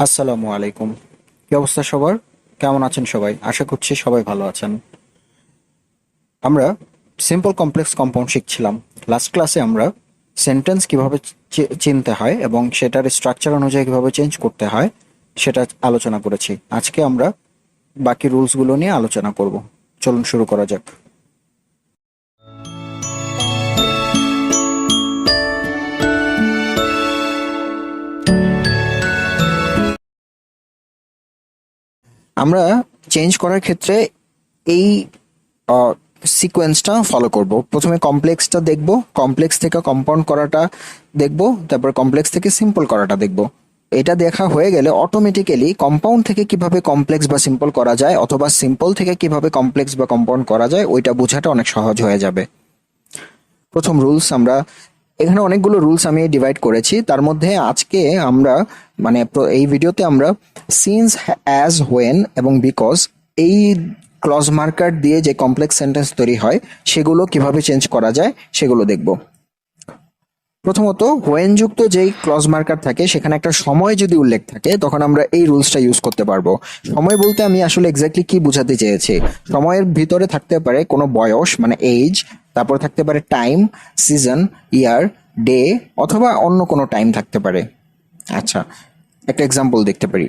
আসসালামু আলাইকুম। কি অবস্থা সবার? কেমন আছেন সবাই? আশা করছি সবাই ভালো আছেন। আমরা সিম্পল কমপ্লেক্স কম্পাউন্ড শিখছিলাম। লাস্ট ক্লাসে আমরা সেন্টেন্স কিভাবে চিনতে হয় এবং সেটার স্ট্রাকচার অনুযায়ী কিভাবে চেঞ্জ করতে হয় সেটা আলোচনা করেছি। আজকে আমরা বাকি রুলসগুলো নিয়ে আলোচনা করব। চলুন শুরু করা যাক। আমরা চেঞ্জ করার ক্ষেত্রে এই সিকোয়েন্সটা ফলো করব। প্রথমে কমপ্লেক্সটা দেখব, কমপ্লেক্স থেকে কম্পাউন্ড করাটা দেখব, তারপর কমপ্লেক্স থেকে সিম্পল করাটা দেখব। এটা দেখা হয়ে গেলে অটোমেটিক্যালি কম্পাউন্ড থেকে কিভাবে কমপ্লেক্স বা সিম্পল করা যায় অথবা সিম্পল থেকে কিভাবে কমপ্লেক্স বা কম্পাউন্ড করা যায় ওইটা বোঝাটা অনেক সহজ হয়ে যাবে। প্রথম রুলস, আমরা এখানে অনেকগুলো রুলস আমি ডিভাইড করেছি। তার মধ্যে আজকে আমরা এই ভিডিওতে আমরা সিন্স, অ্যাজ, হোয়েন এবং বিকজ এই ক্লজ মার্কার দিয়ে যে কমপ্লেক্স সেন্টেন্স তৈরি হয় সেগুলো কিভাবে চেঞ্জ করা যায় সেগুলো দেখব। প্রথমত, হোয়েন যুক্ত যেই ক্লজ মার্কার থাকে সেখানে একটা সময় যদি উল্লেখ থাকে তখন আমরা এই রুলসটা ইউজ করতে পারবো। সময় বলতে আমি আসলে এক্স্যাক্টলি কি বোঝাতে চেয়েছি। সময়ের ভিতরে থাকতে পারে কোনো বয়স মানে এজ, তারপর থাকতে পারে টাইম, সিজন, ইয়ার, ডে অথবা অন্য কোনো টাইম থাকতে পারে। আচ্ছা, একটা এক্সাম্পল দেখতে পারি।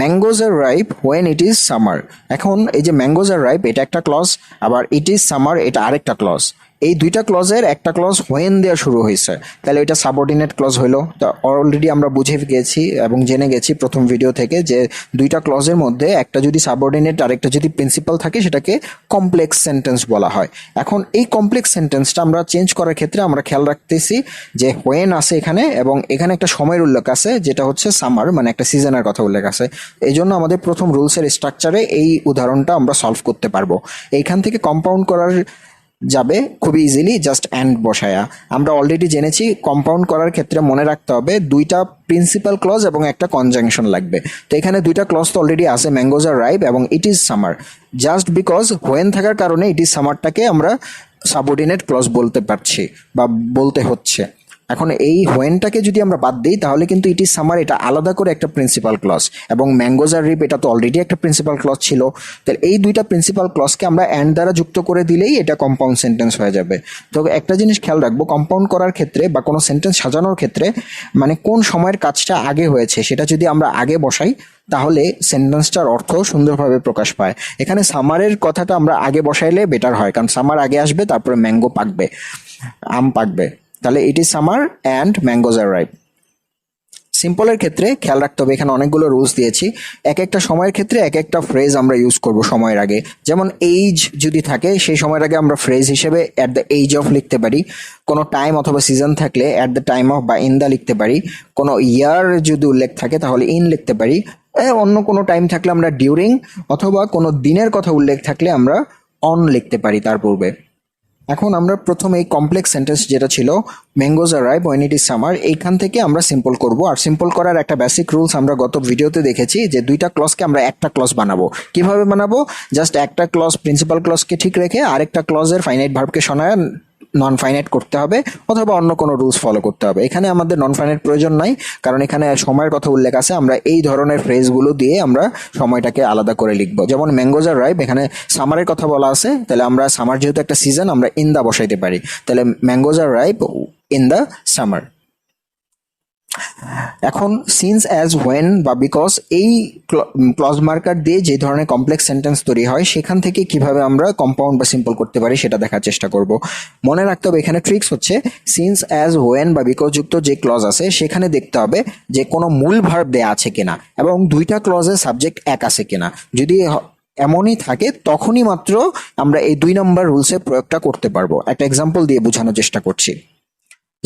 Mangoes are ripe when it is summer. এখন এই যে ম্যাঙ্গোজ আর রাইপ এটা একটা ক্লজ, আবার ইট ইজ সামার এটা আরেকটা ক্লজ। এই দুইটা ক্লজের একটা ক্লজ হোয়েন দেওয়া শুরু হয়েছে, তাহলে এটা সাবঅর্ডিনেট ক্লজ হইলো। তো অলরেডি আমরা বুঝে গেছি এবং জেনে গেছি প্রথম ভিডিও থেকে যে দুইটা ক্লজের মধ্যে একটা যদি সাবঅর্ডিনেট আর একটা যদি প্রিন্সিপাল থাকে সেটাকে কমপ্লেক্স সেন্টেন্স বলা হয়। এখন এই কমপ্লেক্স সেন্টেন্সটা আমরা চেঞ্জ করার ক্ষেত্রে আমরা খেয়াল রাখতেছি যে হোয়েন আছে এখানে এবং এখানে একটা সময়ের উল্লেখ আছে যেটা হচ্ছে সামার, মানে একটা সিজনের কথা উল্লেখ আছে। এই জন্য আমাদের প্রথম রুলসের স্ট্রাকচারে এই উদাহরণটা আমরা সলভ করতে পারবো। এইখান থেকে কম্পাউন্ড করার যাবে খুব ইজিলি, জাস্ট অ্যান্ড বসায়া। আমরা অলরেডি জেনেছি কম্পাউন্ড করার ক্ষেত্রে মনে রাখতে হবে দুইটা প্রিন্সিপাল ক্লজ এবং একটা কনজাংশন লাগবে। তো এখানে দুইটা ক্লজ তো অলরেডি আছে, ম্যাঙ্গোজ আর রাইপ এবং ইট is summer. Just because when থাকার কারণে ইট ইজ সামারটাকে আমরা সাবঅর্ডিনেট ক্লজ বলতে পারছি বা বলতে হচ্ছে। এখন এই হোয়েনটাকে যদি আমরা বাদ দিই তাহলে কিন্তু ইট ইজ সামার এটা আলাদা করে একটা প্রিন্সিপাল ক্লজ এবং ম্যাঙ্গোজ আর রিপ এটা তো অলরেডি একটা প্রিন্সিপাল ক্লজ ছিল। তাহলে এই দুইটা প্রিন্সিপাল ক্লজকে আমরা অ্যান্ড দ্বারা যুক্ত করে দিলেই এটা কম্পাউন্ড সেন্টেন্স হয়ে যাবে। তো একটা জিনিস খেয়াল রাখবো, কম্পাউন্ড করার ক্ষেত্রে বা কোনো সেন্টেন্স সাজানোর ক্ষেত্রে মানে কোন সময়ের কাজটা আগে হয়েছে সেটা যদি আমরা আগে বসাই তাহলে সেন্টেন্সটার অর্থ সুন্দরভাবে প্রকাশ পায়। এখানে সামারের কথাটা আমরা আগে বসাইলে বেটার হয়, কারণ সামার আগে আসবে, তারপরে ম্যাঙ্গো পাকবে, আম পাকবে। তাহলে it is summer and mangoes are ripe. সিম্পলের ক্ষেত্রে খেয়াল রাখতে হবে, এখানে অনেকগুলো রুলস দিয়েছি। এক একটা সময়ের ক্ষেত্রে এক একটা ফ্রেজ আমরা ইউজ করব সময়ের আগে। যেমন এইজ যদি থাকে সেই সময়ের আগে আমরা ফ্রেজ হিসেবে অ্যাট দ্য এইজ অফ লিখতে পারি। কোনো টাইম অথবা সিজন থাকলে অ্যাট দ্য টাইম অফ বা ইন দ্য লিখতে পারি। কোনো ইয়ার যদি উল্লেখ থাকে তাহলে ইন লিখতে পারি। অন্য কোনো টাইম থাকলে আমরা ডিউরিং, অথবা কোনো দিনের কথা উল্লেখ থাকলে আমরা অন লিখতে পারি তার পূর্বে। এখন আমরা প্রথম এই কমপ্লেক্স সেন্টেন্স যেটা ছিল mangoes are ripe when it is summer, এইখান থেকে আমরা সিম্পল করব। আর সিম্পল করার একটা বেসিক রুলস আমরা গত ভিডিওতে দেখেছি যে দুইটা ক্লজকে আমরা একটা ক্লজ বানাবো। কিভাবে বানাবো? জাস্ট একটা ক্লজ প্রিন্সিপাল ক্লজকে ঠিক রেখে আরেকটা ক্লজের ফাইনাইট ভার্বকে শোনায় নন ফাইনাইট করতে হবে অথবা অন্য কোনো রুলস ফলো করতে হবে। এখানে আমাদের নন ফাইনাইট প্রয়োজন নাই, কারণ এখানে সময়ের কথা উল্লেখ আছে। আমরা এই ধরনের ফ্রেজগুলো দিয়ে আমরা সময়টাকে আলাদা করে লিখবো। যেমন ম্যাঙ্গোজ আর রাইপ, এখানে সামারের কথা বলা আছে, তাহলে আমরা সামার যেহেতু একটা সিজন আমরা ইন দা বসাইতে পারি, তাহলে mangoes are ripe in the summer. এখন সিন্স, অ্যাজ, হোয়েন বা বিকজ এই ক্লজ মার্কার দিয়ে যে ধরনের কমপ্লেক্স সেন্টেন্স তৈরি হয় সেখান থেকে কিভাবে আমরা কম্পাউন্ড বা সিম্পল করতে পারি সেটা দেখার চেষ্টা করব। মনে রাখতে হবে এখানে ট্রিক্স হচ্ছে সিন্স, অ্যাজ, হোয়েন বা বিকজ যুক্ত যে ক্লজ আছে সেখানে দেখতে হবে যে কোনো মূল ভার্ব দেয়া আছে কিনা এবং দুইটা ক্লজের সাবজেক্ট এক আছে কিনা। যদি এমনই থাকে তখনই মাত্র আমরা এই 2 নম্বর রুলসের প্রয়োগটা করতে পারবো। একটা এক্সাম্পল দিয়ে বোঝানোর চেষ্টা করছি।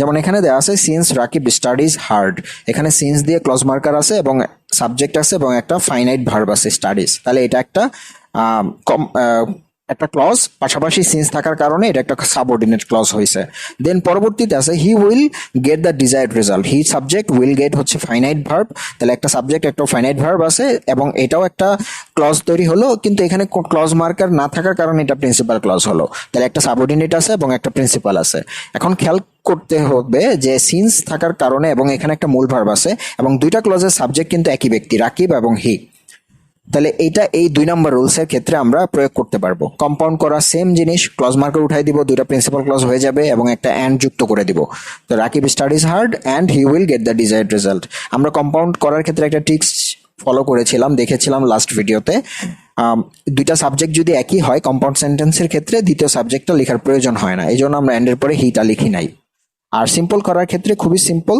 যেমন এখানে দেওয়া আছে সিন্স রাকিব স্টাডিজ হার্ড। এখানে সিন্স দিয়ে ক্লজ মার্কার আছে এবং সাবজেক্ট আছে এবং একটা ফাইনাইট ভার্ব আছে স্টাডিজ। তাহলে এটা একটা একটা ক্লজ, পাশাপাশি সিন্স থাকার কারণে এটা একটা সাবঅর্ডিনেট ক্লজ হয়েছে। দেন পরবর্তীতে আছে he will get the desired result. He subject, will get হচ্ছে ফাইনাইট ভার্ব, তাহলে একটা সাবজেক্ট একটা ফাইনাইট ভার্ব আছে এবং এটাও একটা ক্লজ তৈরি হলো, কিন্তু এখানে ক্লজ মার্কার না থাকার কারণে এটা প্রিন্সিপাল ক্লজ হলো। তাহলে একটা সাবঅর্ডিনেট আছে এবং একটা প্রিন্সিপাল আছে। এখন খেয়াল করতে হবে যে সিন্স থাকার কারণে এবং এখানে একটা মূল ভার্ব আছে এবং দুইটা ক্লজের সাবজেক্ট কিন্তু একই ব্যক্তি, রাকিব এবং হি। তাহলে এইটা এই 2 নম্বর রুলসের ক্ষেত্রে আমরা প্রয়োগ করতে পারবো। কম্পাউন্ড করা সেম জিনিস, ক্লজ মার্কার উঠাই দিব, দুইটা প্রিন্সিপাল ক্লজ হয়ে যাবে এবং একটা অ্যান্ড যুক্ত করে দিব। তো Rakib studies hard and he will get the desired result. আমরা কম্পাউন্ড করার ক্ষেত্রে একটা ট্রিক্স ফলো করেছিলাম, দেখেছিলাম লাস্ট ভিডিওতে। দুইটা সাবজেক্ট যদি একই হয় কম্পাউন্ড সেন্টেন্সের ক্ষেত্রে দ্বিতীয় সাবজেক্টটা লেখার প্রয়োজন হয় না, এই জন্য আমরা অ্যান্ডের পরে হিটা লিখি নাই। আর সিম্পল করার ক্ষেত্রে খুবই সিম্পল,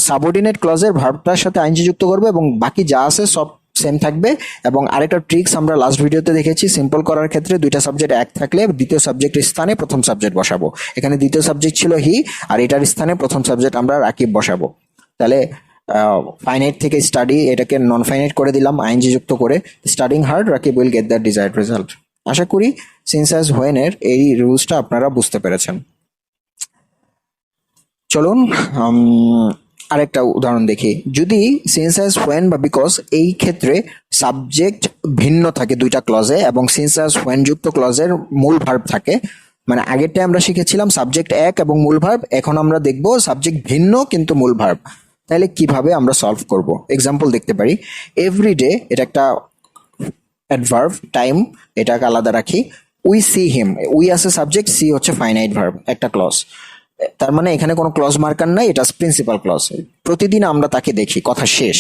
সাবঅর্ডিনেট ক্লজের ভার্বটার সাথে আইনজি যুক্ত করবে এবং বাকি যা আছে সব সেম থাকবে। এবং আরেকটা ট্রিক্স আমরা লাস্ট ভিডিওতে দেখেছি, সিম্পল করার ক্ষেত্রে দুইটা সাবজেক্ট এক থাকলে দ্বিতীয় সাবজেক্টের স্থানে প্রথম সাবজেক্ট বসাবো। এখানে দ্বিতীয় সাবজেক্ট ছিল হি আর এটার স্থানে প্রথম সাবজেক্ট আমরা রাকিব বসাবো। তাহলে ফাইনাইট থেকে স্টাডি এটাকে নন ফাইনাইট করে দিলাম আইনজি যুক্ত করে, studying hard Rakib will get the desired result. আশা করি সিন্স অ্যাজ হোয়েন এর এই রুলসটা আপনারা বুঝতে পেরেছেন। চলুন আরেকটা উদাহরণ দেখি। যদি সিন্স অ্যাজ হোয়েন বা বিকজ এই ক্ষেত্রে সাবজেক্ট ভিন্ন থাকে দুইটা ক্লজে এবং সিন্স অ্যাজ হোয়েন যুক্ত ক্লজের মূল ভার্ব থাকে, মানে আগেরটা আমরা শিখেছিলাম সাবজেক্ট এক এবং মূল ভার্ব, এখন আমরা দেখব সাবজেক্ট ভিন্ন কিন্তু মূল ভার্ব। তাহলে কিভাবে আমরা সলভ করব? এক্সাম্পল দেখতে পারি। এভরিডে এটা একটা অ্যাডভার্ব, টাইম এটাকে আলাদা রাখি। উই সি হিম, উই আছে সাবজেক্ট, সি হচ্ছে ফাইনাইট ভার্ব, একটা ক্লজ। তার মানে এখানে কোনো ক্লজ মার্কার নাই, এটা প্রিন্সিপাল ক্লজ। প্রতিদিন আমরা তাকে দেখি, কথা শেষ।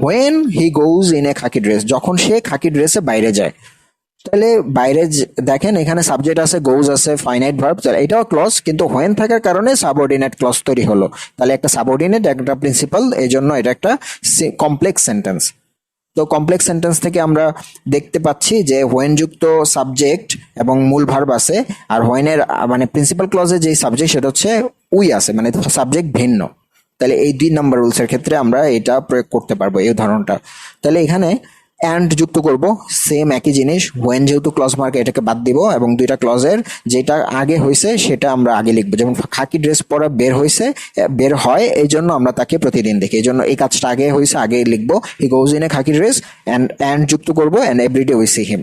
When he goes in a khaki dress, যখন সে খাকি ড্রেসে বাইরে যায়। তাহলে বাইরে দেখেন এখানে সাবজেক্ট আছে, গোজ আছে, ফাইনাইট ভার্ব, এটাও ক্লজ, কিন্তু হোয়েন থাকার কারণে সাবঅর্ডিনেট ক্লজ তৈরি হলো। তাহলে একটা সাবঅর্ডিনেট একটা প্রিন্সিপাল, এই জন্য এটা একটা কমপ্লেক্স সেন্টেন্স। তো কমপ্লেক্স সেন্টেন্স থেকে আমরা দেখতে পাচ্ছি যে হোয়েন যুক্ত সাবজেক্ট এবং মূল ভার্ব আছে, আর হোয়েনের মানে প্রিন্সিপাল ক্লজে যে সাবজেক্ট সেটা হচ্ছে উই আছে, মানে সাবজেক্ট ভিন্ন। তাহলে এই 2 নম্বর রুলসের ক্ষেত্রে আমরা এটা প্রয়োগ করতে পারবো এই উদাহরণটা। তাহলে এখানে অ্যান্ড যুক্ত করব, সেম একই জিনিস। হোয়েন যেহেতু ক্লজ মার্ক এটাকে বাদ দিব এবং দুইটা ক্লজের যেটা আগে হয়েছে সেটা আমরা আগে লিখবো। যেমন খাকি ড্রেস পরা বের হয়েছে, বের হয়, এই জন্য আমরা তাকে প্রতিদিন দেখি, এই জন্য এই কাজটা আগে হয়েছে আগে লিখবো। He goes in a khaki dress and যুক্ত করবো and everyday we see him.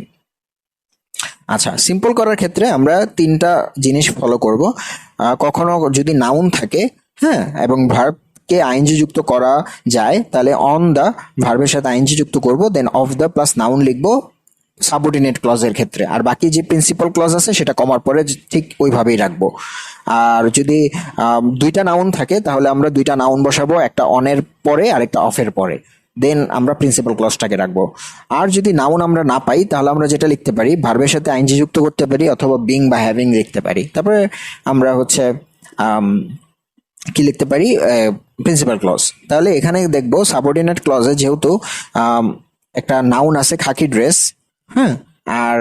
আচ্ছা, সিম্পল করার ক্ষেত্রে আমরা 3টা জিনিস ফলো করব। কখনো যদি নাউন থাকে, হ্যাঁ, এবং ভার্ব কে আইএনজি যুক্ত করা যায়, তাহলে অন দা ভার্বের সাথে আইএনজি যুক্ত করব, দেন অফ দা প্লাস নাউন লিখবো সাবঅর্ডিনেট ক্লজের ক্ষেত্রে। আর বাকি যে প্রিন্সিপাল ক্লজ আছে সেটা কমার পরে ঠিক ওইভাবেই রাখবো। আর যদি 2টা নাউন থাকে তাহলে আমরা 2টা নাউন বসাবো, একটা অনের পরে আর একটা অফের পরে, দেন আমরা প্রিন্সিপাল ক্লজটাকে রাখবো। আর যদি নাউন আমরা না পাই তাহলে আমরা যেটা লিখতে পারি ভার্বের সাথে আইএনজি যুক্ত করতে পারি অথবা বিং বা হ্যাভিং লিখতে পারি। তারপরে আমরা হচ্ছে কি লিখতে পারি, প্রিন্সিপাল ক্লজ। তাহলে এখানে দেখবো সাবঅর্ডিনেট ক্লজে যেহেতু একটা নাউন আছে খাকি ড্রেস, হ্যাঁ, আর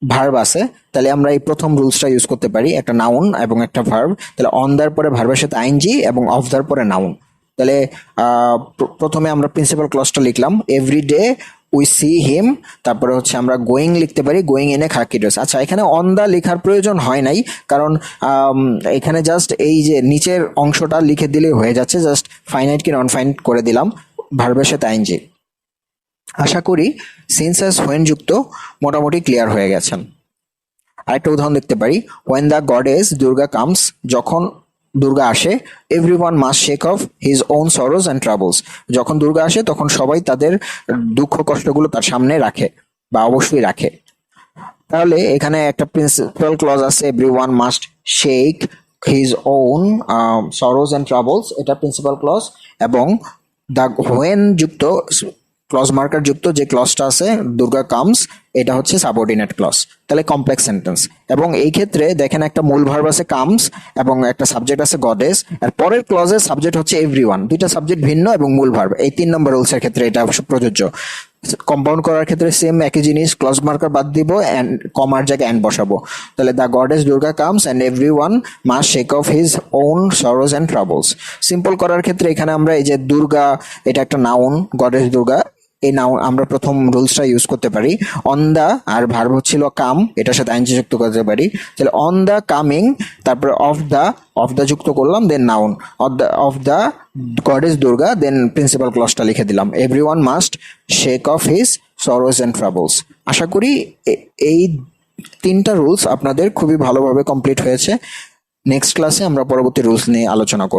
ভার্ব আছে, তাহলে আমরা এই প্রথম রুলসটা ইউজ করতে পারি, একটা নাউন এবং একটা ভার্ব। তাহলে অন দার পরে ভার্বের সাথে আইএনজি এবং অফ দার পরে নাউন। তাহলে প্রথমে আমরা প্রিন্সিপাল ক্লজটা লিখলাম, এভরিডে উই সি হিম, তারপরে হচ্ছে আমরা গোয়িং লিখতে পারি, going in a khaki dress. আচ্ছা, এখানে অন দা লেখার প্রয়োজন হয় নাই, কারণ এখানে জাস্ট এই যে নিচের অংশটা লিখে দিলেই হয়ে যাচ্ছে, জাস্ট ফাইনাইট কি নন ফাইনাইট করে দিলাম ভার্বের সাথে আইএনজি। আশা করি সিন্স অ্যাজ হোয়েন যুক্ত মোটামুটি ক্লিয়ার হয়ে গেছেন। আরেকটা উদাহরণ দেখতে পারি, when the goddess Durga comes, যখন দুর্গা আসে, everyone must shake off his own Saroj and troubles, যখন দুর্গা আসে তখন সবাই তাদের দুঃখ কষ্টগুলো তার সামনে রাখে বা অবশ্যই রাখে। তাহলে এখানে একটা প্রিন্সিপাল ক্লজ আছে, everyone must shake his own Saroj and troubles, এটা প্রিন্সিপাল ক্লজ, এবং দ্য হোয়েন যুক্ত ক্লজ মার্কার যুক্ত যে ক্লজটা আছে দুর্গা কামস, এটা হচ্ছে সাবঅর্ডিনেট ক্লজ। তাহলে কমপ্লেক্স সেন্টেন্স, এবং এই ক্ষেত্রে দেখেন একটা মূল ভার্ব আছে কামস এবং একটা সাবজেক্ট আছে গডেস, আর পরের ক্লজের সাবজেক্ট হচ্ছে এভরিওয়ান, দুইটা সাবজেক্ট ভিন্ন এবং মূল ভার্ব। এই 3 নম্বর রুলসের ক্ষেত্রে এটা প্রযোজ্য। কম্পাউন্ড করার ক্ষেত্রে সেম একই জিনিস, ক্লজ মার্কার বাদ দিব অ্যান্ড কমার জায়গায় অ্যান্ড বসাবো। তাহলে the goddess Durga comes and everyone must shake off his own Saroj and troubles. Simple করার ক্ষেত্রে এখানে আমরা এই যে দুর্গা, এটা একটা নাউন, গডেস দুর্গা, এই নাও আমরা প্রথম রুলসটা ইউজ করতে পারি। অন দা আর ভার্ব হচ্ছিল কাম, এটার সাথে আইনজি যুক্ত করতে পারি। তাহলে অন দা কামিং, তারপরে অফ দা যুক্ত করলাম, then noun of the goddess Durga, then principal ক্লজটা লিখে দিলাম, everyone must shake off his sorrows and troubles. আশা করি এই তিনটা রুলস আপনাদের খুবই ভালোভাবে কমপ্লিট হয়েছে। নেক্সট ক্লাসে আমরা পরবর্তী রুলস নিয়ে আলোচনা করব।